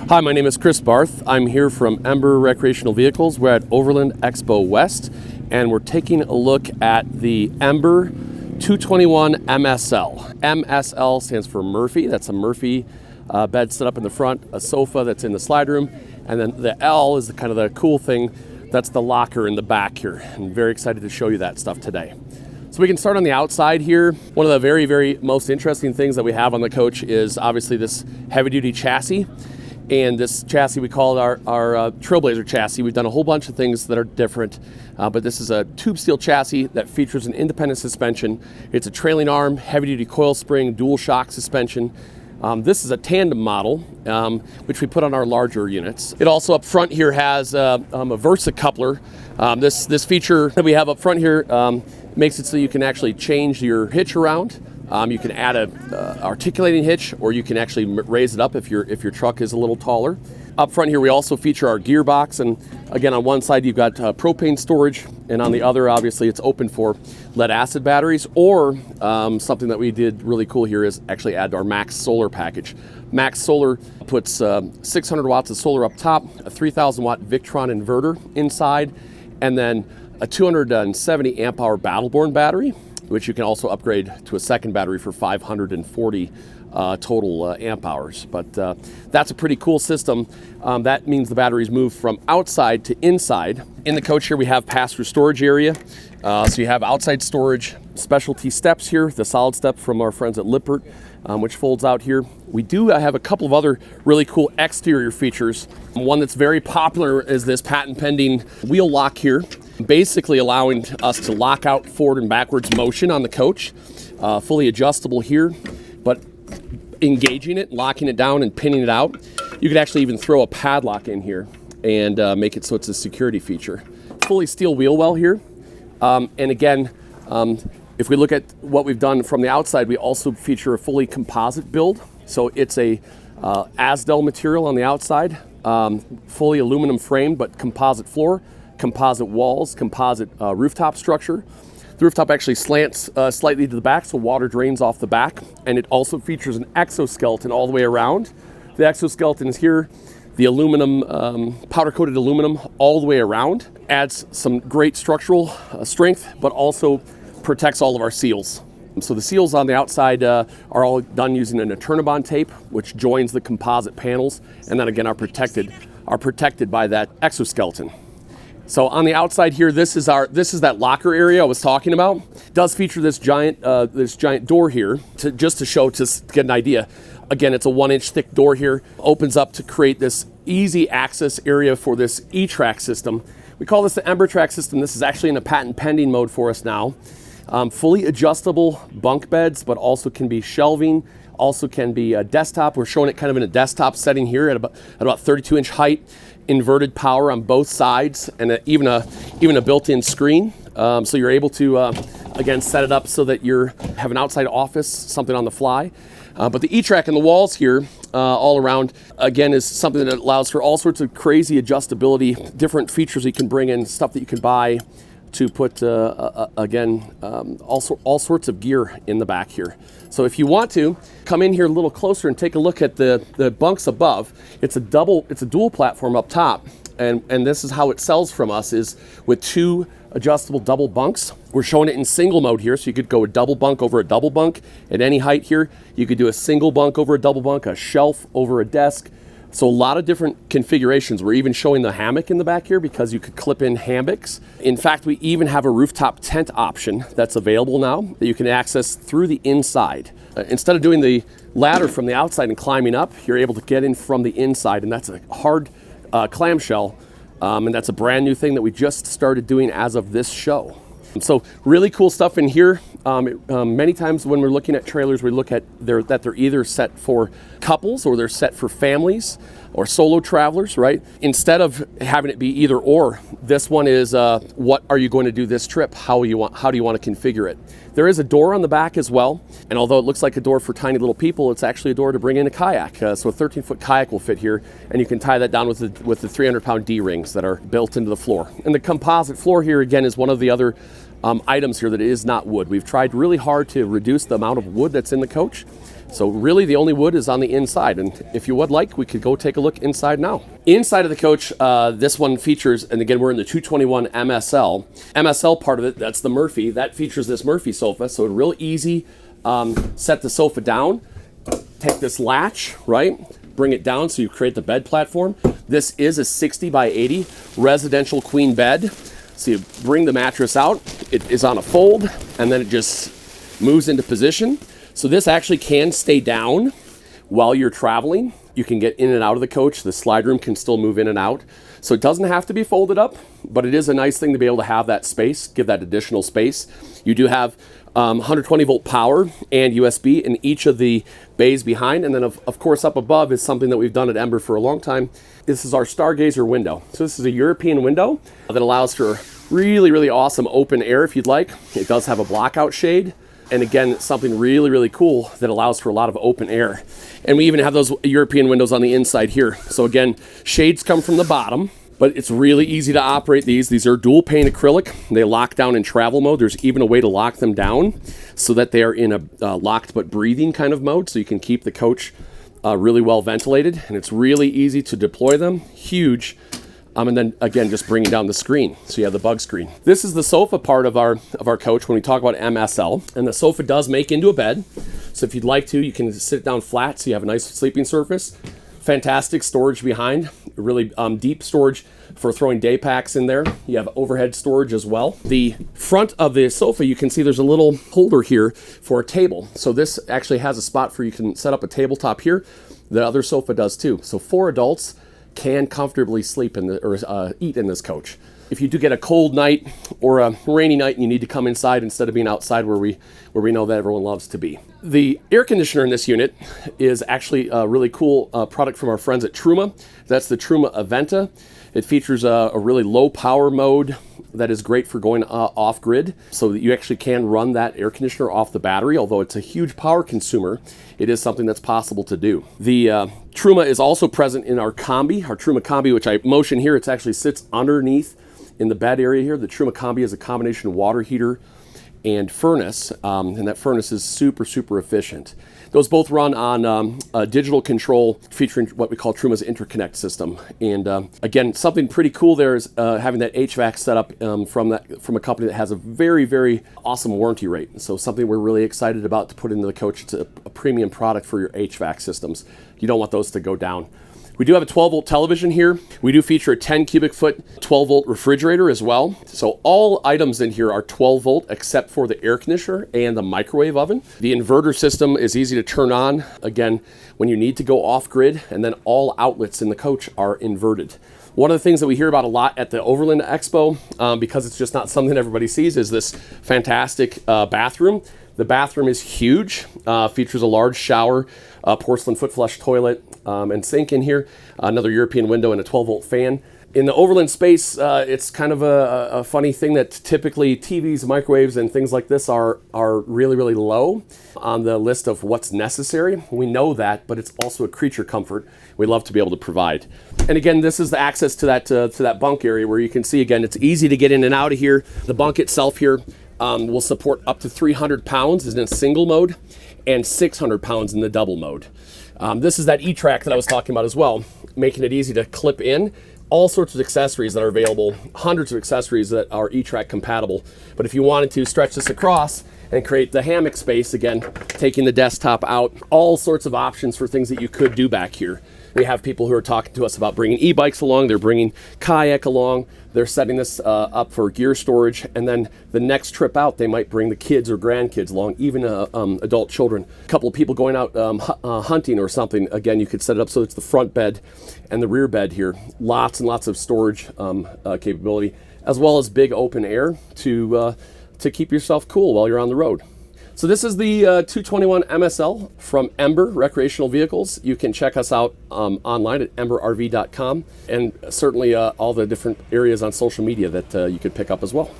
Hi, my name is Chris Barth. I'm here from EMBER Recreational Vehicles. We're at Overland Expo West, and we're taking a look at the EMBER 221 MSL. MSL stands for Murphy. That's a Murphy bed set up in the front, a sofa that's in the slide room, and then the L is kind of the cool thing. That's the locker in the back here. I'm very excited to show you that stuff today. So we can start on the outside here. One of the very most interesting things that we have on the coach is obviously this heavy-duty chassis. And this chassis, we call it our Trailblazer chassis. We've done a whole bunch of things that are different, but this is a tube steel chassis that features an independent suspension. It's a trailing arm, heavy-duty coil spring, dual shock suspension. This is a tandem model, which we put on our larger units. It also up front here has a Versa coupler. This feature that we have up front here makes it so you can actually change your hitch around. You can add a articulating hitch, or you can actually raise it up if your truck is a little taller. Up front here we also feature our gearbox, and again on one side you've got propane storage, and on the other obviously it's open for lead acid batteries, or something that we did really cool here is actually add our Max Solar package. Max Solar puts 600 watts of solar up top, a 3,000 watt Victron inverter inside, and then a 270 amp hour Battleborn battery, which you can also upgrade to a second battery for 540 total amp hours. But that's a pretty cool system. That means the batteries move from outside to inside. In the coach here we have pass-through storage area. So you have outside storage, specialty steps here, the solid step from our friends at Lippert, which folds out here. We do have a couple of other really cool exterior features. One that's very popular is this patent pending wheel lock here, basically allowing us to lock out forward and backwards motion on the coach. Fully adjustable here, but engaging it, locking it down and pinning it out. You could actually even throw a padlock in here and make it so it's a security feature. Fully steel wheel well here. And again, if we look at what we've done from the outside, we also feature a fully composite build. So it's a Asdel material on the outside, fully aluminum framed, but composite floor, composite walls, composite rooftop structure. The rooftop actually slants slightly to the back, so water drains off the back, and it also features an exoskeleton all the way around. The exoskeleton is here, the aluminum, powder-coated aluminum all the way around. Adds some great structural strength, but also protects all of our seals. So the seals on the outside are all done using an Eternabond tape, which joins the composite panels, and then again are protected by that exoskeleton. So on the outside here, this is that locker area I was talking about. It does feature this giant door here to get an idea. Again, it's a 1-inch thick door here. Opens up to create this easy access area for this E-Track system. We call this the EMBER Track system. This is actually in a patent pending mode for us now. Fully adjustable bunk beds, but also can be shelving. Also can be a desktop. We're showing it kind of in a desktop setting here at about 32-inch height. Inverted power on both sides, and even a built-in screen. So you're able to again set it up so that you have an outside office, something on the fly. But the E-Track in the walls here, all around, again, is something that allows for all sorts of crazy adjustability, different features you can bring in, stuff that you can buy to put, all sorts of gear in the back here. So if you want to, come in here a little closer and take a look at the bunks above. It's a dual platform up top, and this is how it sells from us, is with 2 adjustable double bunks. We're showing it in single mode here, so you could go a double bunk over a double bunk at any height here. You could do a single bunk over a double bunk, a shelf over a desk. So a lot of different configurations. We're even showing the hammock in the back here because you could clip in hammocks. In fact, we even have a rooftop tent option that's available now that you can access through the inside. Instead of doing the ladder from the outside and climbing up, you're able to get in from the inside, and that's a hard clamshell, and that's a brand new thing that we just started doing as of this show. So really cool stuff in here. Many times when we're looking at trailers, we look at that they're either set for couples or they're set for families or solo travelers, right? Instead of having it be either or, this one is what are you going to do this trip? How do you want to configure it? There is a door on the back as well, and although it looks like a door for tiny little people, it's actually a door to bring in a kayak. So a 13-foot kayak will fit here, and you can tie that down with the 300-pound D-rings that are built into the floor. And the composite floor here again is one of the other items here that is not wood. We've tried really hard to reduce the amount of wood that's in the coach. So really the only wood is on the inside. And if you would like, we could go take a look inside now. Inside of the coach, this one features, and again, we're in the 221 MSL. MSL part of it, that's the Murphy. That features this Murphy sofa. So it's real easy. Set the sofa down, take this latch, right? Bring it down so you create the bed platform. This is a 60 by 80 residential queen bed. So you bring the mattress out, it is on a fold, and then it just moves into position. So this actually can stay down while you're traveling. You can get in and out of the coach. The slide room can still move in and out. So it doesn't have to be folded up, but it is a nice thing to be able to have that space, give that additional space. You do have 120 volt power and USB in each of the bays behind. And then of course up above is something that we've done at EMBER for a long time. This is our Stargazer window. So this is a European window that allows for really, really awesome open air if you'd like. It does have a blackout shade. And again, it's something really, really cool that allows for a lot of open air. And we even have those European windows on the inside here. So again, shades come from the bottom, but it's really easy to operate these. These are dual pane acrylic. They lock down in travel mode. There's even a way to lock them down so that they are in a locked but breathing kind of mode. So you can keep the coach really well ventilated, and it's really easy to deploy them. Huge. And then again, just bringing down the screen. So you have the bug screen. This is the sofa part of our coach when we talk about MSL. And the sofa does make into a bed. So if you'd like to, you can sit down flat so you have a nice sleeping surface. Fantastic storage behind, really deep storage for throwing day packs in there. You have overhead storage as well. The front of the sofa, you can see there's a little holder here for a table. So this actually has a spot for you can set up a tabletop here. The other sofa does too. So 4 adults can comfortably sleep in or eat in this coach. If you do get a cold night or a rainy night and you need to come inside instead of being outside where we know that everyone loves to be. The air conditioner in this unit is actually a really cool product from our friends at Truma. That's the Truma Aventa. It features a really low power mode that is great for going off grid, so that you actually can run that air conditioner off the battery. Although it's a huge power consumer, it is something that's possible to do. The Truma is also present in our Combi, our Truma Combi, which I motion here. It actually sits underneath in the bed area here. The Truma Combi is a combination of water heater and furnace, and that furnace is super, super efficient. Those both run on a digital control featuring what we call Truma's interconnect system. And again, something pretty cool there is having that HVAC set up from a company that has a very, very awesome warranty rate. So something we're really excited about to put into the coach. It's a premium product for your HVAC systems. You don't want those to go down. We do have a 12 volt television here. We do feature a 10 cubic foot 12 volt refrigerator as well. So all items in here are 12 volt except for the air conditioner and the microwave oven. The inverter system is easy to turn on, again, when you need to go off grid, and then all outlets in the coach are inverted. One of the things that we hear about a lot at the Overland Expo, because it's just not something everybody sees, is this fantastic bathroom. The bathroom is huge, features a large shower, porcelain foot flush toilet, and sink in here, another European window and a 12 volt fan. In the Overland space, it's kind of a funny thing that typically TVs, microwaves, and things like this are really, really low on the list of what's necessary. We know that, but it's also a creature comfort we love to be able to provide. And again, this is the access to that bunk area where you can see, again, it's easy to get in and out of here. The bunk itself here will support up to 300 pounds in a single mode and 600 pounds in the double mode. This is that E-Track that I was talking about as well, making it easy to clip in. All sorts of accessories that are available, hundreds of accessories that are E-Track compatible. But if you wanted to stretch this across and create the hammock space, again, taking the desktop out, all sorts of options for things that you could do back here. We have people who are talking to us about bringing e-bikes along, they're bringing kayak along, they're setting this up for gear storage, and then the next trip out, they might bring the kids or grandkids along, even adult children. A couple of people going out hunting or something, again, you could set it up so it's the front bed and the rear bed here. Lots and lots of storage capability, as well as big open air to keep yourself cool while you're on the road. So this is the 221 MSL from EMBER Recreational Vehicles. You can check us out online at emberrv.com, and certainly all the different areas on social media that you could pick up as well.